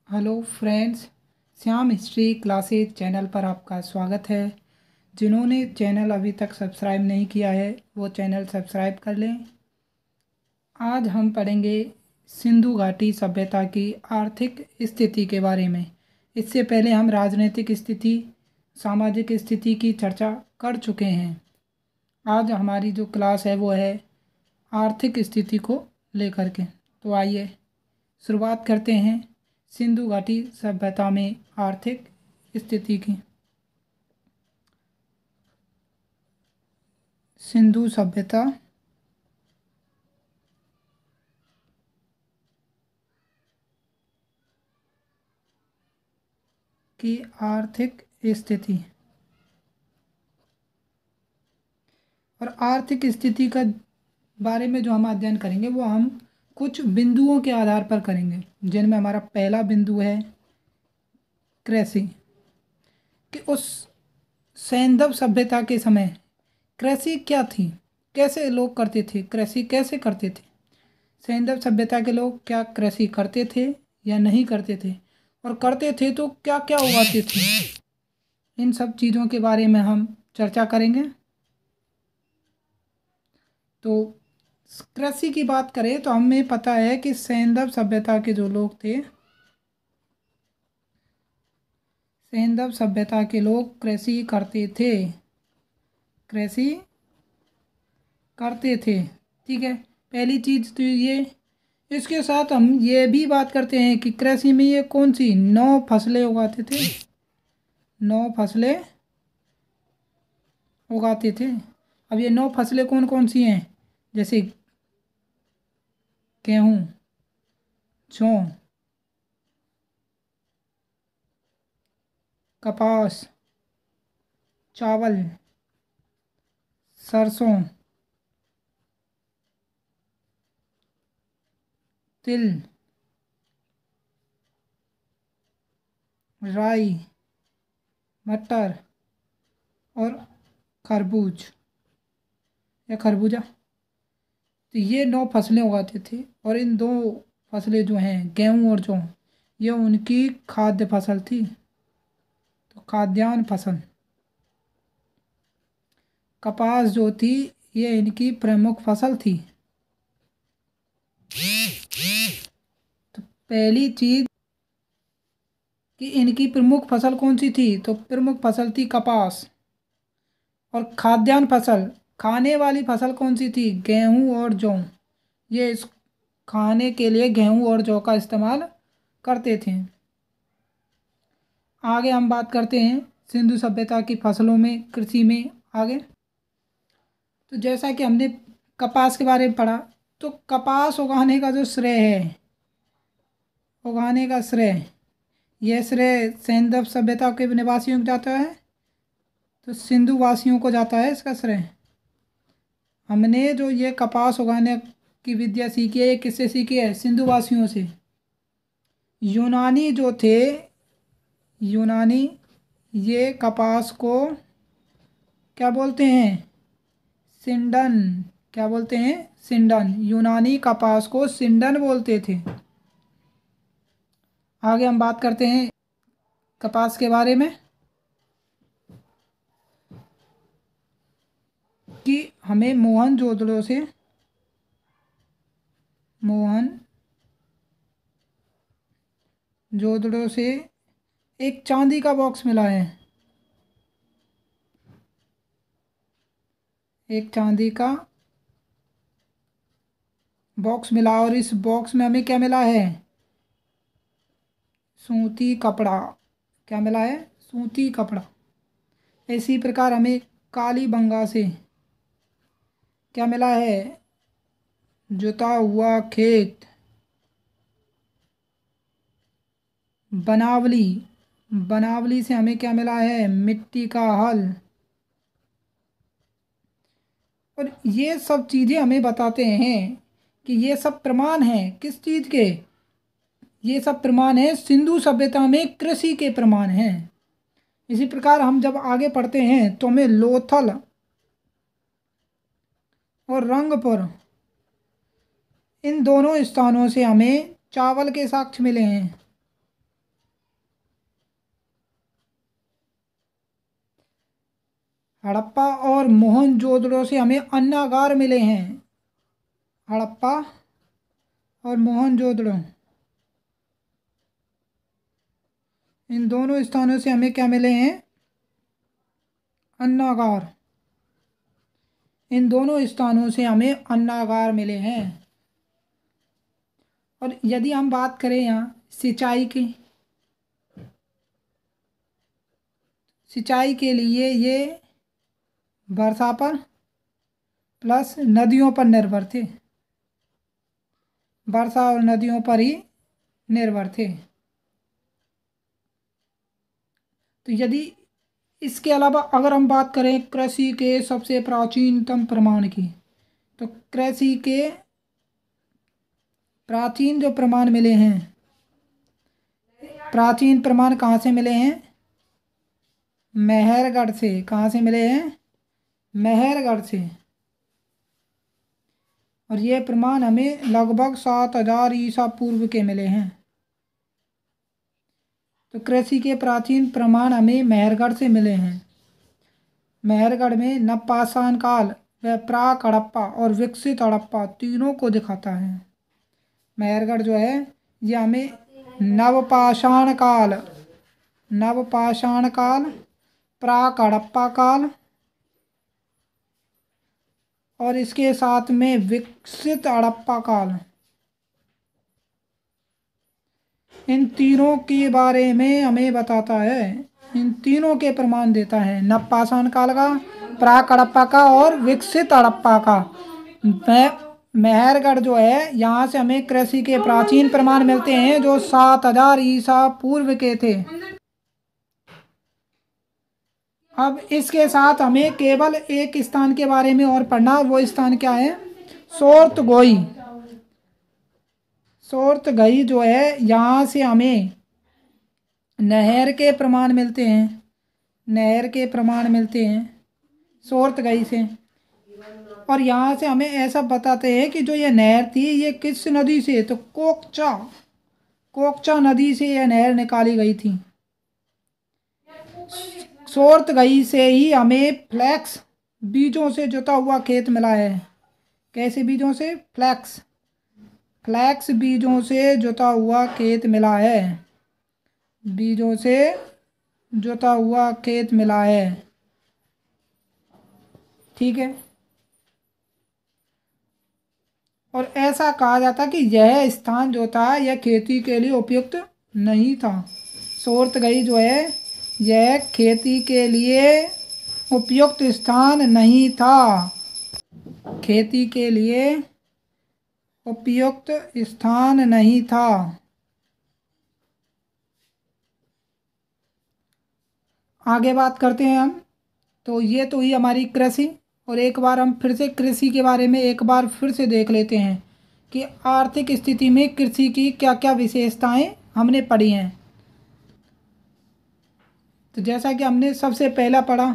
Hello friends, Shyam history classes channel पर आपका स्वागत है। जिन्होंने चैनल अभी तक सब्सक्राइब नहीं किया है वो चैनल सब्सक्राइब कर लें। आज हम पढ़ेंगे सिंधु घाटी सभ्यता की आर्थिक स्थिति के बारे में। इससे पहले हम राजनीतिक स्थिति, सामाजिक स्थिति की चर्चा कर चुके हैं। आज हमारी जो क्लास है वो है आर्थिक स्थिति को लेकर के। तो आइए शुरुआत करते हैं सिंधु घाटी सभ्यता में आर्थिक स्थिति की। सिंधु सभ्यता की आर्थिक स्थिति और आर्थिक स्थिति का बारे में जो हम अध्ययन करेंगे वो हम कुछ बिंदुओं के आधार पर करेंगे, जिनमें हमारा पहला बिंदु है कृषि। कि उस सैंधव सभ्यता के समय कृषि क्या थी, कैसे लोग करते थे, कृषि कैसे करते थे। सैंधव सभ्यता के लोग क्या कृषि करते थे या नहीं करते थे, और करते थे तो क्या क्या उगाते थे। इन सब चीज़ों के बारे में हम चर्चा करेंगे। तो कृषि की बात करें तो हमें पता है कि सैंधव सभ्यता के जो लोग थे, सैंधव सभ्यता के लोग कृषि करते थे, कृषि करते थे। ठीक है, पहली चीज़ तो ये। इसके साथ हम ये भी बात करते हैं कि कृषि में ये कौन सी 9 फसलें उगाते थे, 9 फसलें उगाते थे। अब ये 9 फसलें कौन कौन सी हैं, जैसे गेहूँ, जौ, कपास, चावल, सरसों, तिल, राई, मटर और खरबूज या खरबूजा। तो ये 9 फसलें उगाते थे। और इन 2 फसलें जो हैं गेहूँ और जौ, ये उनकी खाद्य फसल थी, तो खाद्यान्न फसल। कपास जो थी ये इनकी प्रमुख फसल थी। तो पहली चीज कि इनकी प्रमुख फसल कौन सी थी, तो प्रमुख फसल थी कपास। और खाद्यान्न फसल, खाने वाली फसल कौन सी थी, गेहूँ और जौ। ये इस खाने के लिए गेहूँ और जौ का इस्तेमाल करते थे। आगे हम बात करते हैं सिंधु सभ्यता की फसलों में, कृषि में आगे। तो जैसा कि हमने कपास के बारे में पढ़ा, तो कपास उगाने का जो श्रेय है, उगाने का श्रेय, यह श्रेय सैंधव सभ्यता के निवासियों को जाता है, तो सिंधु वासियों को जाता है इसका श्रेय। हमने जो ये कपास उगाने की विद्या सीखी है, ये किससे सीखी है, सिंधु वासियों से। यूनानी जो थे, यूनानी, ये कपास को क्या बोलते हैं, सिंडन। क्या बोलते हैं, सिंडन। यूनानी कपास को सिंडन बोलते थे। आगे हम बात करते हैं कपास के बारे में कि हमें मोहनजोदड़ो से, मोहनजोदड़ो से एक चांदी का बॉक्स मिला है, एक चांदी का बॉक्स मिला। और इस बॉक्स में हमें क्या मिला है, सूती कपड़ा। क्या मिला है, सूती कपड़ा। इसी प्रकार हमें कालीबंगा से क्या मिला है, जुता हुआ खेत। बनावली, बनावली से हमें क्या मिला है, मिट्टी का हल। और ये सब चीज़ें हमें बताते हैं कि ये सब प्रमाण हैं किस चीज़ के, ये सब प्रमाण हैं सिंधु सभ्यता में कृषि के प्रमाण हैं। इसी प्रकार हम जब आगे पढ़ते हैं तो हमें लोथल और रंगपुर, इन दोनों स्थानों से हमें चावल के साक्ष्य मिले हैं। हड़प्पा और मोहनजोदड़ो से हमें अन्नागार मिले हैं। हड़प्पा और मोहनजोदड़ो, इन दोनों स्थानों से हमें क्या मिले हैं? अन्नागार। इन दोनों स्थानों से हमें अन्नागार मिले हैं। और यदि हम बात करें यहाँ सिंचाई की, सिंचाई के लिए ये वर्षा पर प्लस नदियों पर निर्भर थे। वर्षा और नदियों पर ही निर्भर थे। तो यदि इसके अलावा अगर हम बात करें कृषि के सबसे प्राचीनतम प्रमाण की, तो कृषि के प्राचीन जो प्रमाण मिले हैं, प्राचीन प्रमाण कहाँ से मिले हैं? मेहरगढ़ से। कहाँ से मिले हैं? मेहरगढ़ से। और ये प्रमाण हमें लगभग 7000 ईसा पूर्व के मिले हैं। तो कृषि के प्राचीन प्रमाण हमें मेहरगढ़ से मिले हैं। मेहरगढ़ में नवपाषाण काल व प्राक हड़प्पा और विकसित हड़प्पा तीनों को दिखाता है। मेहरगढ़ जो है ये हमें नवपाषाण काल, नवपाषाण काल, प्राक हड़प्पा काल और इसके साथ में विकसित हड़प्पा काल, इन तीनों के बारे में हमें बताता है। इन तीनों के प्रमाण देता है, नवपाषाण काल का, प्राक हड़प्पा का और विकसित हड़प्पा का। मेहरगढ़ जो है यहाँ से हमें कृषि के प्राचीन प्रमाण मिलते हैं जो 7000 ईसा पूर्व के थे। अब इसके साथ हमें केवल एक स्थान के बारे में और पढ़ना, वो स्थान क्या है? सोर्तगोई। सोर्तगई जो है यहाँ से हमें नहर के प्रमाण मिलते हैं। नहर के प्रमाण मिलते हैं सोर्तगई से। और यहाँ से हमें ऐसा बताते हैं कि जो ये नहर थी ये किस नदी से? तो कोकचा, कोकचा नदी से यह नहर निकाली गई थी। सोर्तगई से ही हमें फ्लैक्स बीजों से जुता हुआ खेत मिला है। कैसे बीजों से? फ्लैक्स, फ्लैक्स बीजों से जुता हुआ खेत मिला है। बीजों से जुता हुआ खेत मिला है। ठीक है। और ऐसा कहा जाता कि यह स्थान जो था यह खेती के लिए उपयुक्त नहीं था। सोर्तगई जो है यह खेती के लिए उपयुक्त स्थान नहीं था। खेती के लिए उपयुक्त स्थान नहीं था। आगे बात करते हैं हम। तो ये तो ही हमारी कृषि। और एक बार हम फिर से कृषि के बारे में एक बार फिर से देख लेते हैं कि आर्थिक स्थिति में कृषि की क्या क्या विशेषताएं हमने पढ़ी हैं। तो जैसा कि हमने सबसे पहला पढ़ा,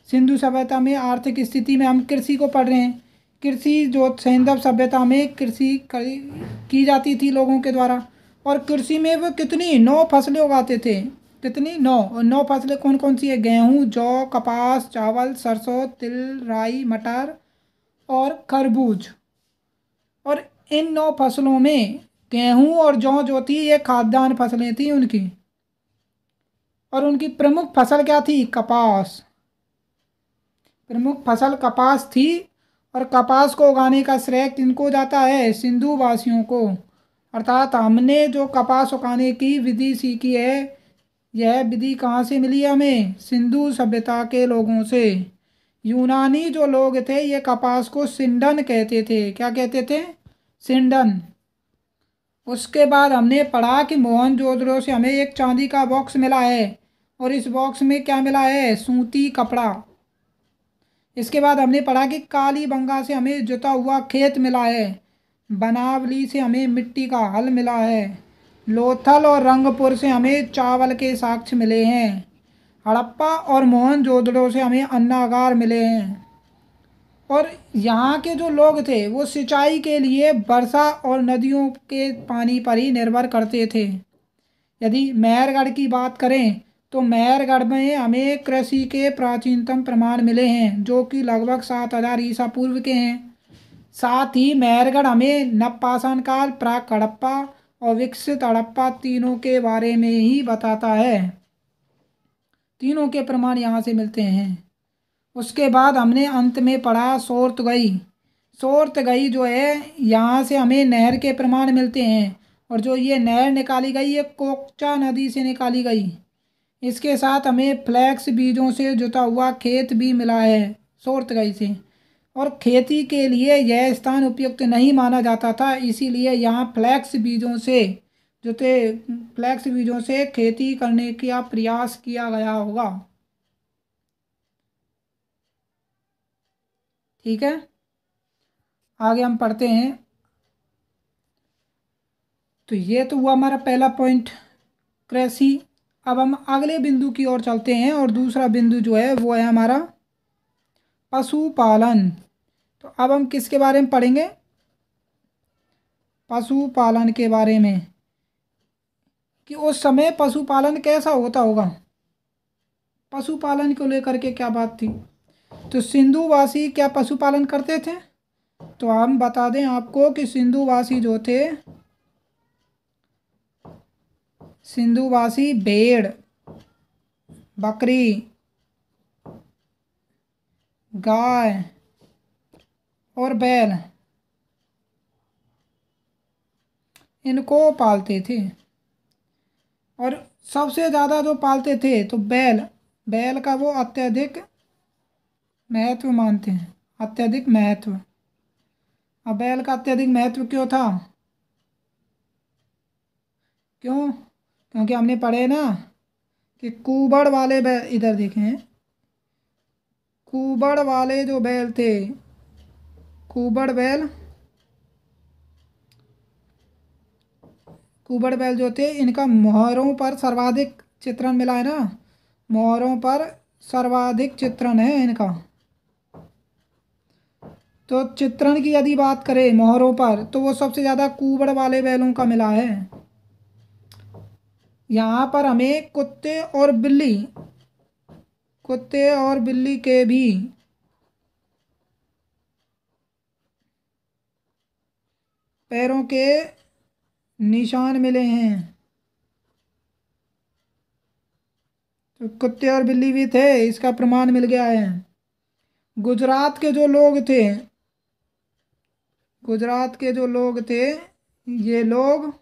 सिंधु सभ्यता में आर्थिक स्थिति में हम कृषि को पढ़ रहे हैं। कृषि जो सैंधव सभ्यता में कृषि की जाती थी लोगों के द्वारा। और कृषि में वो कितनी 9 फसलें उगाते थे। कितनी? 9। और 9 फसलें कौन कौन सी है? गेहूँ, जौ, कपास, चावल, सरसों, तिल, राई, मटर और खरबूज। और इन 9 फसलों में गेहूँ और जौ जो थी ये खाद्यान्न फसलें थी उनकी। और उनकी प्रमुख फसल क्या थी? कपास। प्रमुख फसल कपास थी। और कपास को उगाने का श्रेय किनको जाता है? सिंधु वासियों को। अर्थात हमने जो कपास उगाने की विधि सीखी है, यह विधि कहाँ से मिली है हमें? सिंधु सभ्यता के लोगों से। यूनानी जो लोग थे ये कपास को सिंडन कहते थे। क्या कहते थे? सिंडन। उसके बाद हमने पढ़ा कि मोहनजोदड़ो से हमें एक चांदी का बॉक्स मिला है। और इस बॉक्स में क्या मिला है? सूती कपड़ा। इसके बाद हमने पढ़ा कि कालीबंगा से हमें जुता हुआ खेत मिला है। बनावली से हमें मिट्टी का हल मिला है। लोथल और रंगपुर से हमें चावल के साक्ष्य मिले हैं। हड़प्पा और मोहनजोदड़ो से हमें अन्नागार मिले हैं। और यहाँ के जो लोग थे वो सिंचाई के लिए वर्षा और नदियों के पानी पर ही निर्भर करते थे। यदि मेहरगढ़ की बात करें तो मेहरगढ़ में हमें कृषि के प्राचीनतम प्रमाण मिले हैं जो कि लगभग 7000 ईसा पूर्व के हैं। साथ ही मेहरगढ़ हमें नवपाषाण काल, प्राक हड़प्पा और विकसित हड़प्पा तीनों के बारे में ही बताता है। तीनों के प्रमाण यहाँ से मिलते हैं। उसके बाद हमने अंत में पढ़ा सोर्तगई। सोर्तगई जो है यहाँ से हमें नहर के प्रमाण मिलते हैं, और जो ये नहर निकाली गई ये कोकचा नदी से निकाली गई। इसके साथ हमें फ्लैक्स बीजों से जुता हुआ खेत भी मिला है सोर्तगई से, और खेती के लिए यह स्थान उपयुक्त नहीं माना जाता था, इसीलिए यहाँ जुते फ्लैक्स बीजों से खेती करने का प्रयास किया गया होगा। ठीक है, आगे हम पढ़ते हैं। तो ये तो हुआ हमारा पहला पॉइंट, कृषि। अब हम अगले बिंदु की ओर चलते हैं, और दूसरा बिंदु जो है वो है हमारा पशुपालन। तो अब हम किसके बारे में पढ़ेंगे? पशुपालन के बारे में, कि उस समय पशुपालन कैसा होता होगा, पशुपालन को लेकर के क्या बात थी। तो सिंधुवासी क्या पशुपालन करते थे? तो हम बता दें आपको कि सिंधुवासी जो थे, सिंधुवासी भेड़, बकरी, गाय और बैल इनको पालते थे। और सबसे ज़्यादा जो पालते थे तो बैल, बैल का वो अत्यधिक महत्व मानते हैं, अत्यधिक महत्व। अब बैल का अत्यधिक महत्व क्यों था? क्यों? क्योंकि हमने पढ़े ना कि कुबड़ वाले बैल, इधर देखें, कुबड़ वाले जो बैल थे, कुबड़ बैल, कुबड़ बैल जो थे इनका मोहरों पर सर्वाधिक चित्रण मिला है ना, मोहरों पर सर्वाधिक चित्रण है इनका। तो चित्रण की यदि बात करें मोहरों पर, तो वो सबसे ज़्यादा कुबड़ वाले बैलों का मिला है। यहाँ पर हमें कुत्ते और बिल्ली के भी पैरों के निशान मिले हैं। तो कुत्ते और बिल्ली भी थे, इसका प्रमाण मिल गया है। गुजरात के जो लोग थे, गुजरात के जो लोग थे, ये लोग,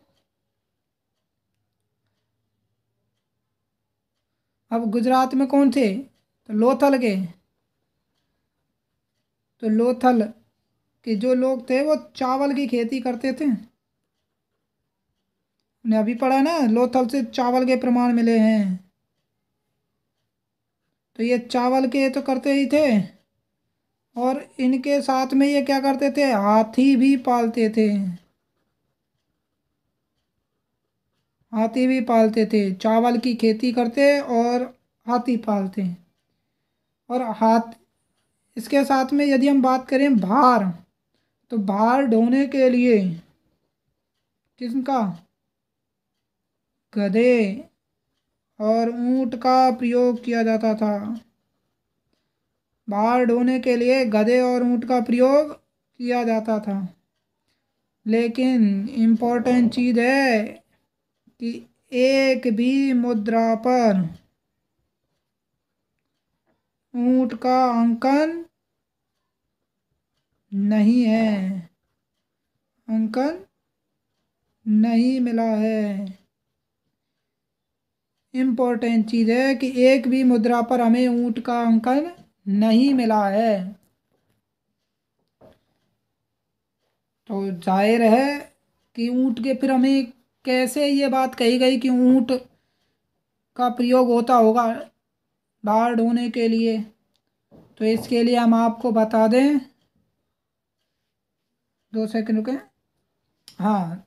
अब गुजरात में कौन थे? तो लोथल के, तो लोथल के जो लोग थे वो चावल की खेती करते थे। हमने अभी पढ़ा ना, लोथल से चावल के प्रमाण मिले हैं। तो ये चावल के तो करते ही थे, और इनके साथ में ये क्या करते थे, हाथी भी पालते थे। हाथी भी पालते थे, चावल की खेती करते और हाथी पालते। और हाथ, इसके साथ में यदि हम बात करें भार, तो भार ढोने के लिए किसका? गधे और ऊंट का प्रयोग किया जाता था। भार ढोने के लिए गधे और ऊंट का प्रयोग किया जाता था। लेकिन इम्पोर्टेंट चीज़ है कि एक भी मुद्रा पर ऊंट का अंकन नहीं है, अंकन नहीं मिला है। इम्पोर्टेंट चीज़ है कि एक भी मुद्रा पर हमें ऊंट का अंकन नहीं मिला है। तो जाहिर है कि ऊंट के, फिर हमें कैसे ये बात कही गई कि ऊंट का प्रयोग होता होगा भार ढोने के लिए? तो इसके लिए हम आपको बता दें, 2 सेकंड रुके। हाँ,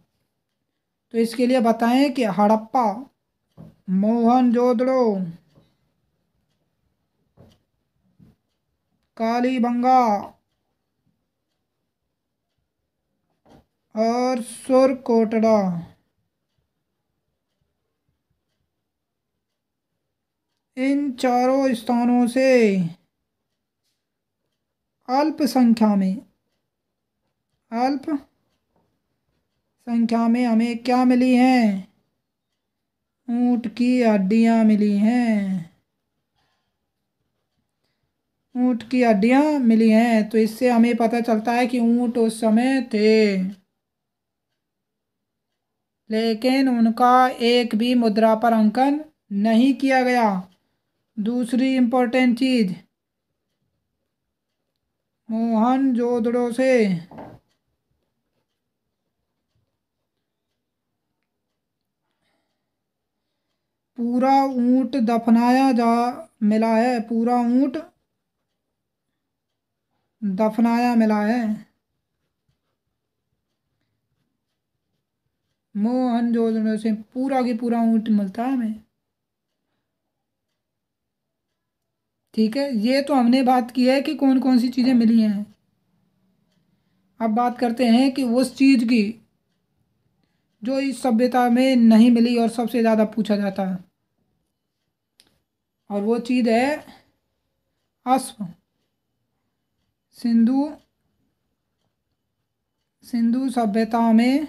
तो इसके लिए बताएं कि हड़प्पा, मोहनजोदड़ो, कालीबंगा और सुरकोटड़ा, इन चारों स्थानों से अल्प संख्या में हमें क्या मिली हैं? ऊंट की हड्डियां मिली हैं। ऊंट की हड्डियां मिली हैं, तो इससे हमें पता चलता है कि ऊंट उस समय थे, लेकिन उनका एक भी मुद्रा पर अंकन नहीं किया गया। दूसरी इंपॉर्टेंट चीज, मोहनजोदड़ो से पूरा ऊंट दफनाया जा मिला है, पूरा ऊंट दफनाया मिला है। मोहनजोदड़ो से पूरा की पूरा ऊंट मिलता है हमें। ठीक है, ये तो हमने बात की है कि कौन कौन सी चीजें मिली हैं। अब बात करते हैं कि उस चीज की जो इस सभ्यता में नहीं मिली और सबसे ज्यादा पूछा जाता है, और वो चीज है अश्व। सिंधु सिंधु सभ्यता में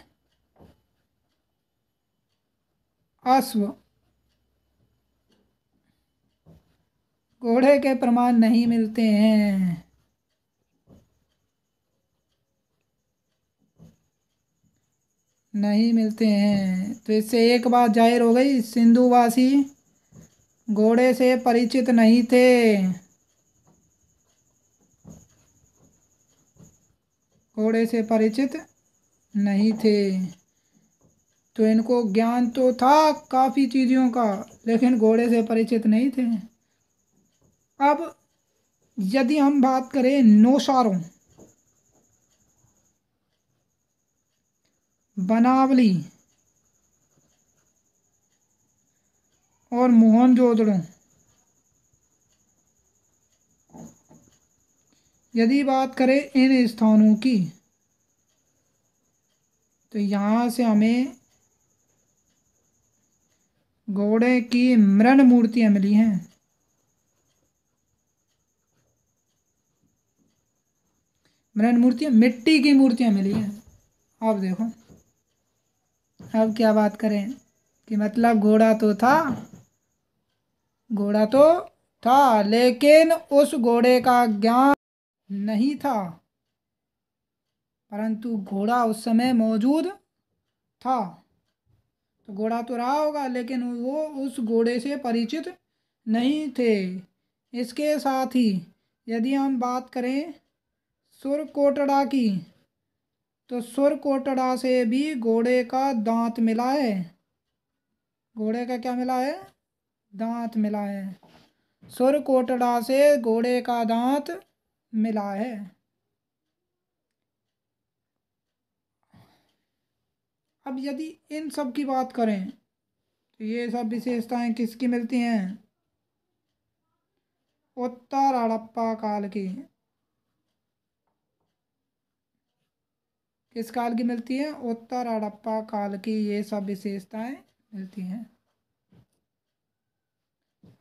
अश्व, घोड़े के प्रमाण नहीं मिलते हैं। नहीं मिलते हैं, तो इससे एक बात जाहिर हो गई, सिंधुवासी घोड़े से परिचित नहीं थे। घोड़े से परिचित नहीं थे, तो इनको ज्ञान तो था काफी चीजों का, लेकिन घोड़े से परिचित नहीं थे। अब यदि हम बात करें नौशारों, बनावली और मोहनजोदड़ो, यदि बात करें इन स्थानों की, तो यहाँ से हमें घोड़े की मृण मूर्तियां मिली हैं। मृण मूर्तियां, मिट्टी की मूर्तियां मिली हैं। अब देखो, अब क्या बात करें कि मतलब घोड़ा तो था, लेकिन उस घोड़े का ज्ञान नहीं था, परंतु घोड़ा उस समय मौजूद था। तो घोड़ा तो रहा होगा, लेकिन वो उस घोड़े से परिचित नहीं थे। इसके साथ ही यदि हम बात करें सुरकोटड़ा की, तो सुरकोटड़ा से भी घोड़े का दांत मिला है। घोड़े का क्या मिला है? दांत मिला है। सुरकोटड़ा से घोड़े का दांत मिला है। अब यदि इन सब की बात करें, तो ये सब विशेषताएं किसकी मिलती हैं? उत्तर हड़प्पा काल की। किस काल की मिलती है? उत्तर हड़प्पा काल की ये सब विशेषताएं मिलती हैं।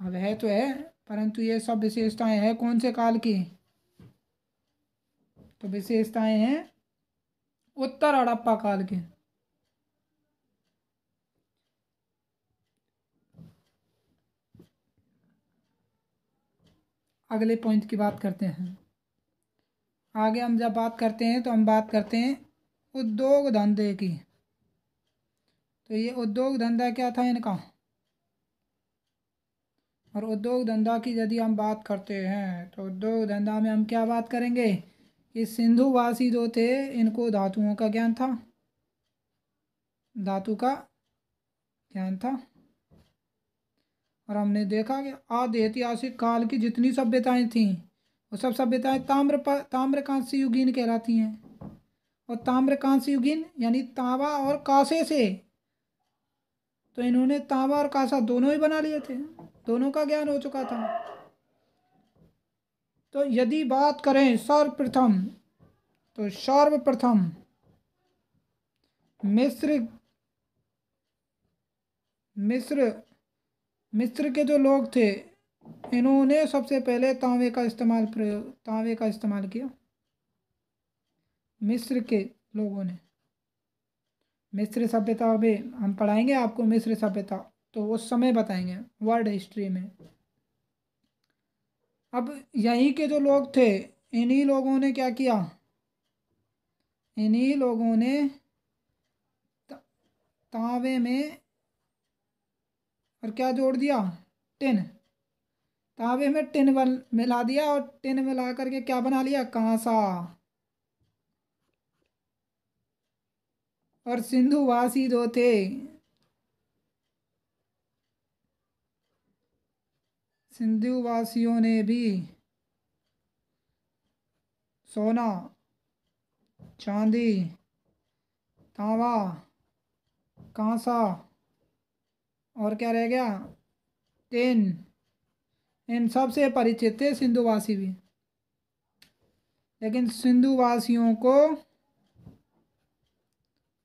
अब है तो है, परंतु ये सब विशेषताएं हैं कौन से काल की? तो विशेषताएं हैं उत्तर हड़प्पा काल की। अगले पॉइंट की बात करते हैं। आगे हम जब बात करते हैं तो हम बात करते हैं उद्योग धंधे की। तो ये उद्योग धंधा क्या था इनका? और उद्योग धंधा की यदि हम बात करते हैं, तो उद्योग धंधा में हम क्या बात करेंगे कि सिंधुवासी जो थे, इनको धातुओं का ज्ञान था। धातु का ज्ञान था। और हमने देखा कि आदि ऐतिहासिक काल की जितनी सभ्यताएं थीं, वो सब सभ्यताएं ताम्रकांस्य युगीन कहलाती हैं। और ताम्रकांस्य युगीन यानी तांबा और कांसे से, तो इन्होंने तांबा और कांसा दोनों ही बना लिए थे, दोनों का ज्ञान हो चुका था। तो यदि बात करें सर्वप्रथम, तो सर्वप्रथम मिस्र मिस्र मिस्र के जो लोग थे, इन्होंने सबसे पहले तांबे का इस्तेमाल किया, मिस्र के लोगों ने। मिस्र सभ्यता में हम पढ़ाएंगे आपको, मिस्र सभ्यता तो उस समय बताएंगे वर्ल्ड हिस्ट्री में। अब यहीं के जो लोग थे, इन्हीं लोगों ने क्या किया, इन्हीं लोगों ने तांबे में और क्या जोड़ दिया, टिन। तांबे में टिन मिला दिया और टिन मिला करके क्या बना लिया, कांसा। और सिंधुवासी जो थे, सिंधुवासियों ने भी सोना, चांदी, तांबा, कांसा और क्या रह गया, टिन, इन सब से परिचित थे सिंधुवासी भी। लेकिन सिंधुवासियों को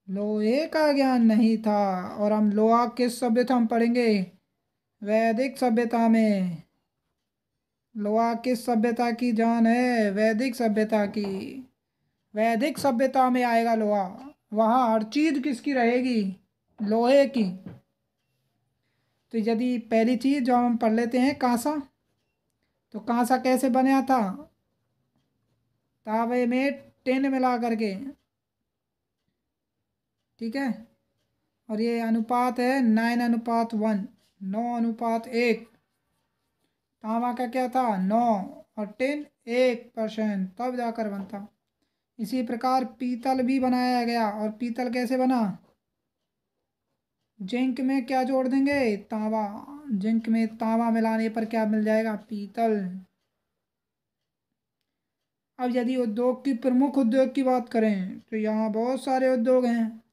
लोहे का ज्ञान नहीं था। और हम लोहा किस सभ्यता में पढ़ेंगे, वैदिक सभ्यता में। लोहा किस सभ्यता की जान है, वैदिक सभ्यता की। वैदिक सभ्यता में आएगा लोहा, वहाँ हर चीज किसकी रहेगी, लोहे की। तो यदि पहली चीज जो हम पढ़ लेते हैं कांसा, तो कांसा कैसे बना था, तांबे में टिन मिला करके, ठीक है। और ये अनुपात है 9:1, 9:1। तांबा का क्या था 9 और टिन 1%, तब जाकर बनता। इसी प्रकार पीतल भी बनाया गया। और पीतल कैसे बना, जिंक में क्या जोड़ देंगे, तांबा। जिंक में तांबा मिलाने पर क्या मिल जाएगा, पीतल। अब यदि उद्योग की, प्रमुख उद्योग की बात करें तो यहाँ बहुत सारे उद्योग हैं।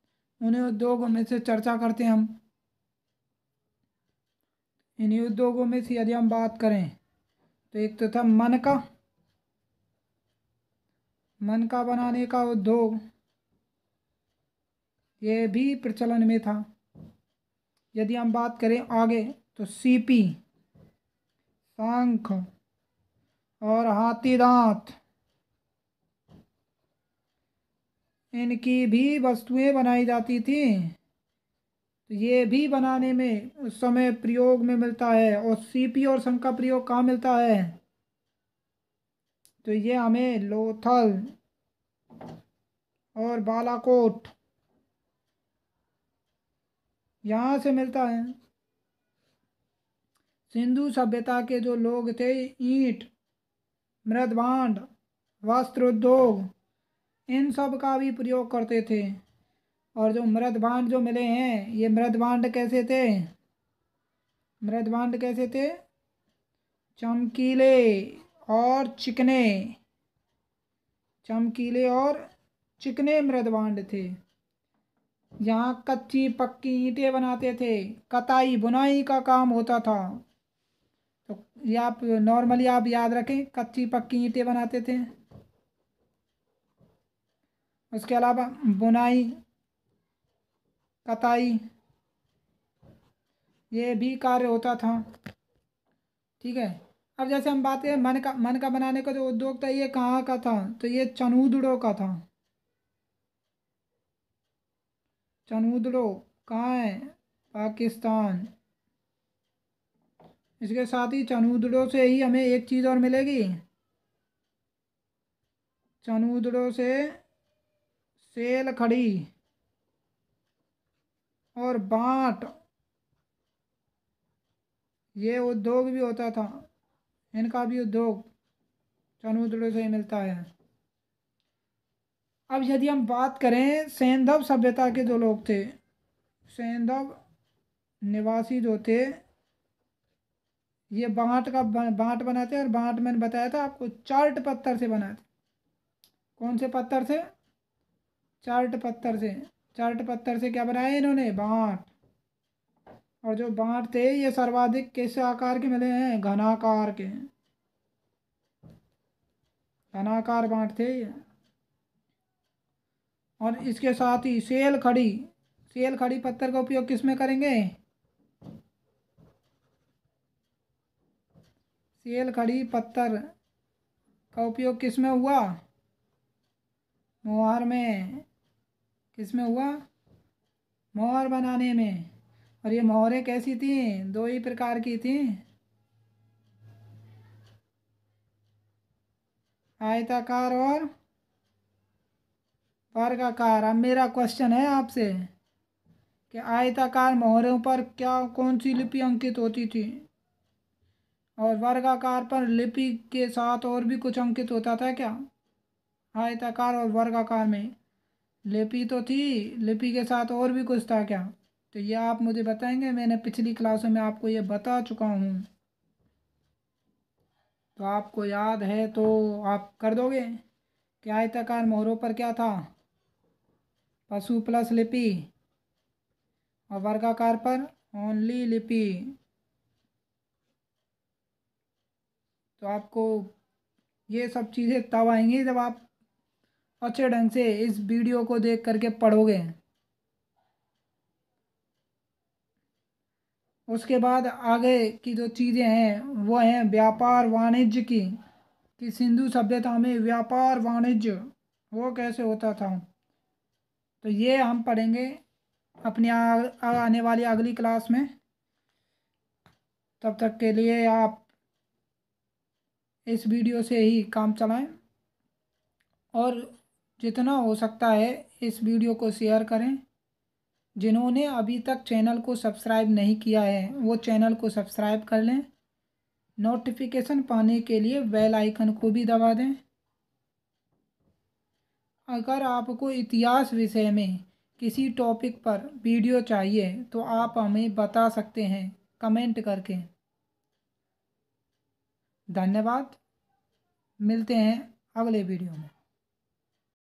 उन्हें उद्योगों में से चर्चा करते हैं हम। इन्हीं उद्योगों में से यदि हम बात करें तो एक तो था मन का बनाने का उद्योग, ये भी प्रचलन में था। यदि हम बात करें आगे तो सीपी, शंख और हाथी दांत, इनकी भी वस्तुएं बनाई जाती थी। तो ये भी बनाने में उस समय प्रयोग में मिलता है। और सीपी और शंख का प्रयोग कहाँ मिलता है, तो ये हमें लोथल और बालाकोट यहाँ से मिलता है। सिंधु सभ्यता के जो लोग थे, ईंट, मृदभांड, वस्त्र उद्योग, इन सब का भी प्रयोग करते थे। और जो मृदभांड जो मिले हैं, ये मृदभांड कैसे थे, मृदभांड कैसे थे, चमकीले और चिकने, चमकीले और चिकने मृदभांड थे। यहाँ कच्ची पक्की ईंटें बनाते थे, कताई बुनाई का काम होता था। तो ये आप नॉर्मली आप याद रखें, कच्ची पक्की ईंटें बनाते थे। उसके अलावा बुनाई, कताई, ये भी कार्य होता था, ठीक है। अब जैसे हम बात करें मन का बनाने का जो उद्योग था, ये कहाँ का था, तो ये चनूदड़ों का था। चनूदड़ो कहाँ है, पाकिस्तान। इसके साथ ही चनूदड़ों से ही हमें एक चीज़ और मिलेगी, चनूदड़ों से सेल खड़ी और बांट, ये उद्योग भी होता था। इनका भी उद्योग चनूदड़ों से ही मिलता है। अब यदि हम बात करें सेंधव सभ्यता के जो लोग थे, सेंधव निवासी जो थे, ये बांट बनाते हैं। और बांट मैंने बताया था आपको चार्ट पत्थर से बनाते। कौन से पत्थर से, चार्ट पत्थर से। चार्ट पत्थर से क्या बनाया इन्होंने, बांट। और जो बांट थे ये सर्वाधिक किस आकार के मिले हैं, घनाकार के, घनाकार बांट थे ये। और इसके साथ ही सेल खड़ी, सेल खड़ी पत्थर का उपयोग किस में करेंगे, सेल खड़ी पत्थर का उपयोग किस में हुआ? मोहर में। किस में हुआ? मोहर बनाने में। और ये मोहरें कैसी थी? दो ही प्रकार की थी, आयताकार और वर्गाकार। अब मेरा क्वेश्चन है आपसे कि आयताकार मोहरों पर क्या कौन सी लिपि अंकित होती थी, और वर्गाकार पर लिपि के साथ और भी कुछ अंकित होता था क्या? आयताकार और वर्गाकार में लिपि तो थी, लिपि के साथ और भी कुछ था क्या? तो ये आप मुझे बताएंगे। मैंने पिछली क्लासों में आपको ये बता चुका हूँ, तो आपको याद है तो आप कर दोगे कि आयताकार मोहरों पर क्या था? पशु प्लस लिपि, और वर्गाकार पर ओनली लिपि। तो आपको ये सब चीज़ें तब आएंगी जब आप अच्छे ढंग से इस वीडियो को देख करके पढ़ोगे। उसके बाद आगे की जो चीज़ें हैं वो हैं व्यापार वाणिज्य की, कि सिंधु सभ्यता में व्यापार वाणिज्य वो कैसे होता था। तो ये हम पढ़ेंगे अपनी आने वाली अगली क्लास में। तब तक के लिए आप इस वीडियो से ही काम चलाएं, और जितना हो सकता है इस वीडियो को शेयर करें। जिन्होंने अभी तक चैनल को सब्सक्राइब नहीं किया है वो चैनल को सब्सक्राइब कर लें। नोटिफिकेशन पाने के लिए बेल आइकन को भी दबा दें। अगर आपको इतिहास विषय में किसी टॉपिक पर वीडियो चाहिए तो आप हमें बता सकते हैं कमेंट करके। धन्यवाद। मिलते हैं अगले वीडियो में।